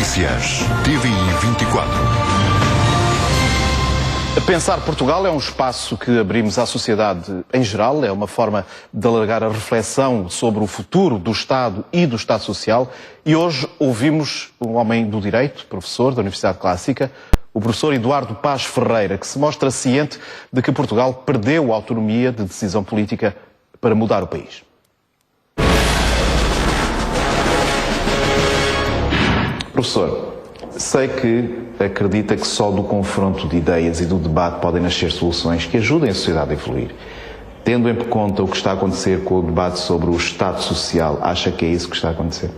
Notícias TVI 24. Pensar Portugal é um espaço que abrimos à sociedade em geral, é uma forma de alargar a reflexão sobre o futuro do Estado e do Estado Social. E hoje ouvimos um homem do direito, professor da Universidade Clássica, o professor Eduardo Paz Ferreira, que se mostra ciente de que Portugal perdeu a autonomia de decisão política para mudar o país. Professor, sei que acredita que só do confronto de ideias e do debate podem nascer soluções que ajudem a sociedade a evoluir. Tendo em conta o que está a acontecer com o debate sobre o Estado Social, acha que é isso que está a acontecer?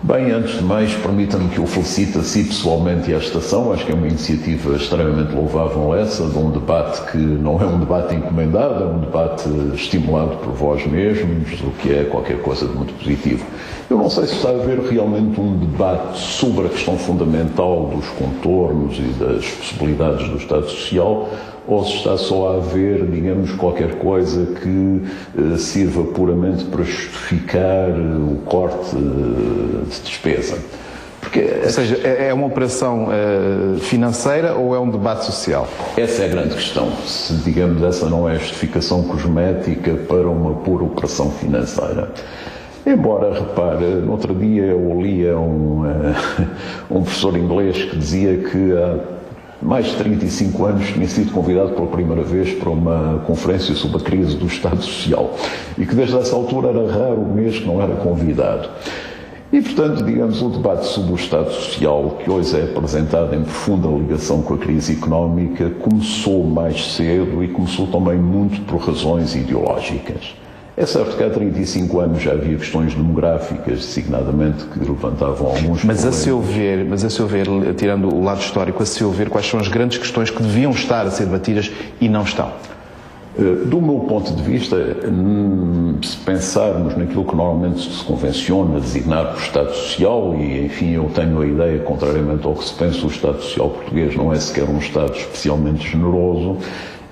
Bem, antes de mais, permita-me que o felicite a si pessoalmente e à estação. Acho que é uma iniciativa extremamente louvável essa, de um debate que não é um debate encomendado, é um debate estimulado por vós mesmos, o que é qualquer coisa de muito positivo. Eu não sei se está a haver realmente um debate sobre a questão fundamental dos contornos e das possibilidades do Estado Social, ou se está só a haver, digamos, qualquer coisa que sirva puramente para justificar o corte de despesa. Porque, ou seja, é uma operação financeira ou é um debate social? Essa é a grande questão. Se, digamos, essa não é a justificação cosmética para uma pura operação financeira. Embora, repare, no outro dia eu lia um professor inglês que dizia que há mais de 35 anos tinha sido convidado pela primeira vez para uma conferência sobre a crise do Estado Social e que desde essa altura era raro o mês que não era convidado. E, portanto, digamos, o debate sobre o Estado Social, que hoje é apresentado em profunda ligação com a crise económica, começou mais cedo e começou também muito por razões ideológicas. É certo que há 35 anos já havia questões demográficas, designadamente, que levantavam alguns problemas. Mas a seu ver, tirando o lado histórico, a seu ver, quais são as grandes questões que deviam estar a ser debatidas e não estão? Do meu ponto de vista, se pensarmos naquilo que normalmente se convenciona designar por Estado Social, e enfim eu tenho a ideia, contrariamente ao que se pensa, o Estado Social português não é sequer um Estado especialmente generoso,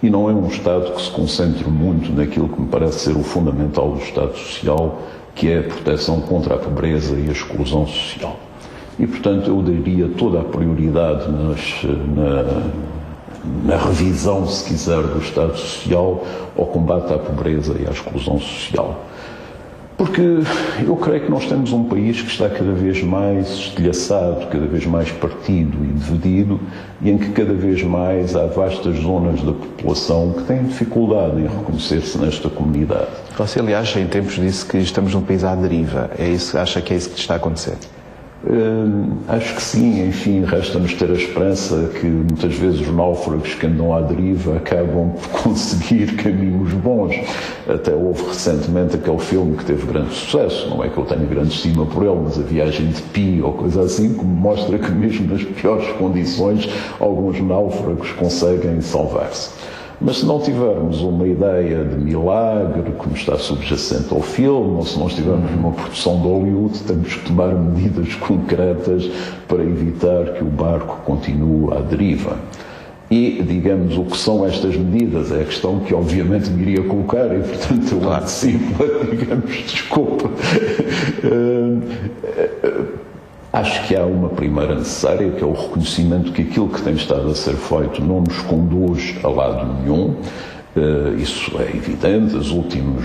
e não é um Estado que se concentre muito naquilo que me parece ser o fundamental do Estado Social, que é a proteção contra a pobreza e a exclusão social. E, portanto, eu daria toda a prioridade na revisão, se quiser, do Estado Social ao combate à pobreza e à exclusão social. Porque eu creio que nós temos um país que está cada vez mais estilhaçado, cada vez mais partido e dividido, e em que cada vez mais há vastas zonas da população que têm dificuldade em reconhecer-se nesta comunidade. Você, aliás, em tempos disse que estamos num país à deriva. É isso, acha que é isso que está a acontecer? Acho que sim, enfim, resta-nos ter a esperança que muitas vezes os náufragos que andam à deriva acabam por conseguir caminhos bons. Até houve recentemente aquele filme que teve grande sucesso, não é que eu tenha grande estima por ele, mas A Viagem de Pi ou coisa assim, que me mostra que mesmo nas piores condições alguns náufragos conseguem salvar-se. Mas se não tivermos uma ideia de milagre, como está subjacente ao filme, ou se não estivermos numa produção de Hollywood, temos que tomar medidas concretas para evitar que o barco continue à deriva. E, digamos, o que são estas medidas é a questão que, obviamente, me iria colocar, e, portanto, eu antecipo, digamos, desculpa. Acho que há uma primeira necessária, que é o reconhecimento que aquilo que tem estado a ser feito não nos conduz a lado nenhum. Isso é evidente. As últimas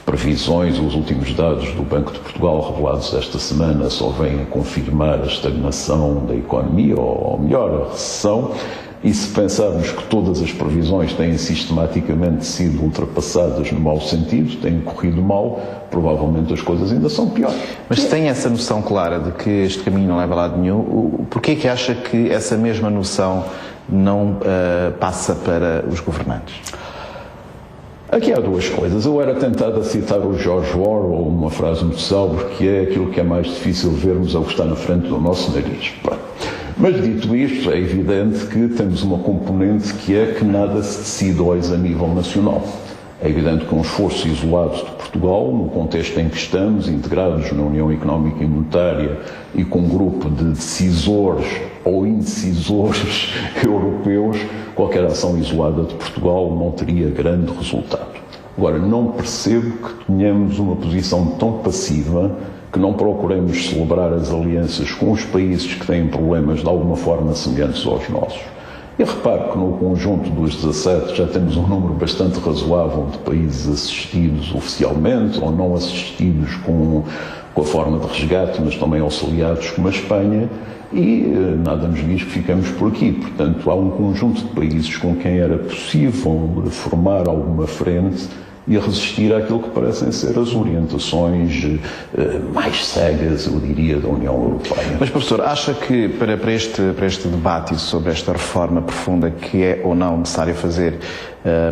previsões, os últimos dados do Banco de Portugal revelados esta semana só vêm a confirmar a estagnação da economia, ou melhor, a recessão. E se pensarmos que todas as previsões têm sistematicamente sido ultrapassadas no mau sentido, têm corrido mal, provavelmente as coisas ainda são piores. Mas se tem essa noção clara de que este caminho não leva a lado nenhum, porquê é que acha que essa mesma noção não passa para os governantes? Aqui há duas coisas. Eu era tentado a citar o George Orwell, uma frase muito célebre, que é aquilo que é mais difícil vermos é o que está na frente do nosso nariz. Mas, dito isto, é evidente que temos uma componente que é que nada se decide hoje a nível nacional. É evidente que um esforço isolado de Portugal, no contexto em que estamos, integrados na União Económica e Monetária e com um grupo de decisores ou indecisores europeus, qualquer ação isolada de Portugal não teria grande resultado. Agora, não percebo que tenhamos uma posição tão passiva que não procuremos celebrar as alianças com os países que têm problemas de alguma forma semelhantes aos nossos. E repare que no conjunto dos 17 já temos um número bastante razoável de países assistidos oficialmente ou não assistidos com a forma de resgate, mas também auxiliados, como a Espanha, e nada nos diz que ficamos por aqui. Portanto, há um conjunto de países com quem era possível formar alguma frente e a resistir àquilo que parecem ser as orientações mais cegas, eu diria, da União Europeia. Mas, professor, acha que para este debate e sobre esta reforma profunda que é ou não necessário fazer,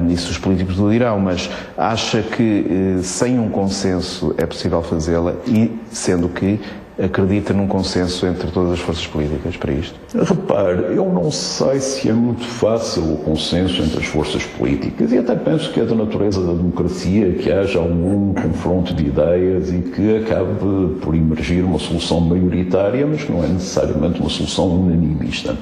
isso os políticos o dirão, mas acha que sem um consenso é possível fazê-la e sendo que acredita num consenso entre todas as forças políticas para isto? Repare, eu não sei se é muito fácil o consenso entre as forças políticas e até penso que é da natureza da democracia que haja algum confronto de ideias e que acabe por emergir uma solução maioritária, mas que não é necessariamente uma solução unanimista.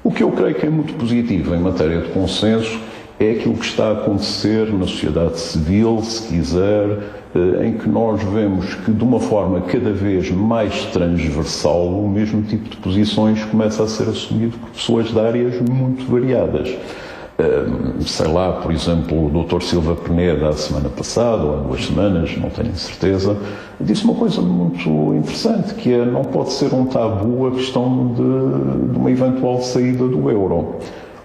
O que eu creio que é muito positivo em matéria de consenso é aquilo que está a acontecer na sociedade civil, se quiser, em que nós vemos que, de uma forma cada vez mais transversal, o mesmo tipo de posições começa a ser assumido por pessoas de áreas muito variadas. Sei lá, por exemplo, o Dr. Silva Peneda, a semana passada, ou há 2 semanas, não tenho certeza, disse uma coisa muito interessante, que é: não pode ser um tabu a questão de uma eventual saída do euro.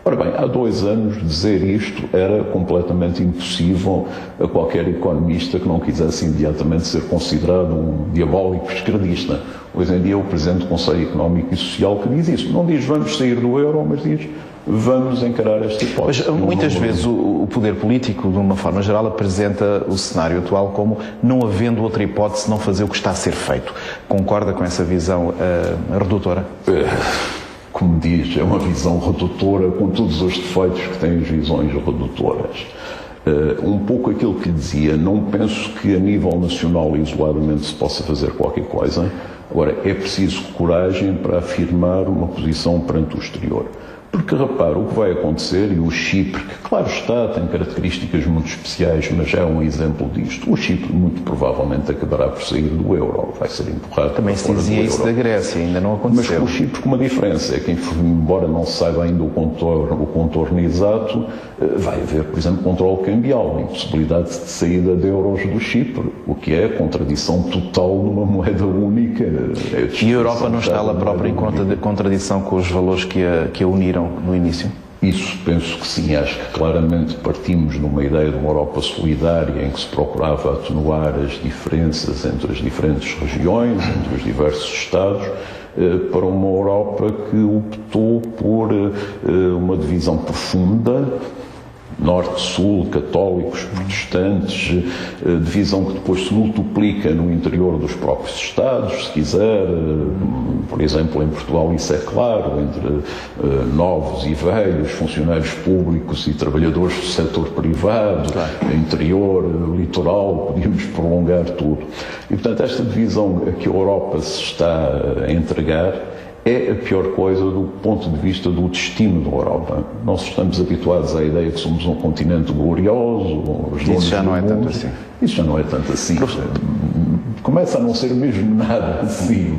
Ora bem, há 2 anos dizer isto era completamente impossível a qualquer economista que não quisesse imediatamente ser considerado um diabólico esquerdista. Hoje em dia é o Presidente do Conselho Económico e Social que diz isso. Não diz vamos sair do euro, mas diz vamos encarar esta hipótese. Mas muitas vezes o poder político, de uma forma geral, apresenta o cenário atual como não havendo outra hipótese senão fazer o que está a ser feito. Concorda com essa visão redutora? Como diz, é uma visão redutora com todos os defeitos que têm as visões redutoras. Um pouco aquilo que dizia, não penso que a nível nacional e isoladamente se possa fazer qualquer coisa. Agora, é preciso coragem para afirmar uma posição perante o exterior. Porque, repara, o que vai acontecer, e o Chipre, que claro está, tem características muito especiais, mas é um exemplo disto, o Chipre muito provavelmente acabará por sair do euro, vai ser empurrado. Também se dizia isso da Grécia, ainda não aconteceu. Mas o Chipre com uma diferença, é que embora não se saiba ainda o contorno exato, vai haver, por exemplo, controle cambial, impossibilidade de saída de euros do Chipre, o que é a contradição total numa moeda única. E a Europa não está ela própria em contradição com os valores que a uniram no início? Isso penso que sim, acho que claramente partimos numa ideia de uma Europa solidária em que se procurava atenuar as diferenças entre as diferentes regiões, entre os diversos Estados, para uma Europa que optou por uma divisão profunda, norte-sul, católicos, protestantes, divisão que depois se multiplica no interior dos próprios Estados, se quiser. Por exemplo, em Portugal isso é claro, entre novos e velhos, funcionários públicos e trabalhadores do setor privado, claro. Interior, litoral, podíamos prolongar tudo. E, portanto, esta divisão a que a Europa se está a entregar é a pior coisa do ponto de vista do destino da Europa. Nós estamos habituados à ideia que somos um continente glorioso, os donos isso já não do é mundo. tanto assim. Isso já não é tanto assim. Começa a não ser mesmo nada assim.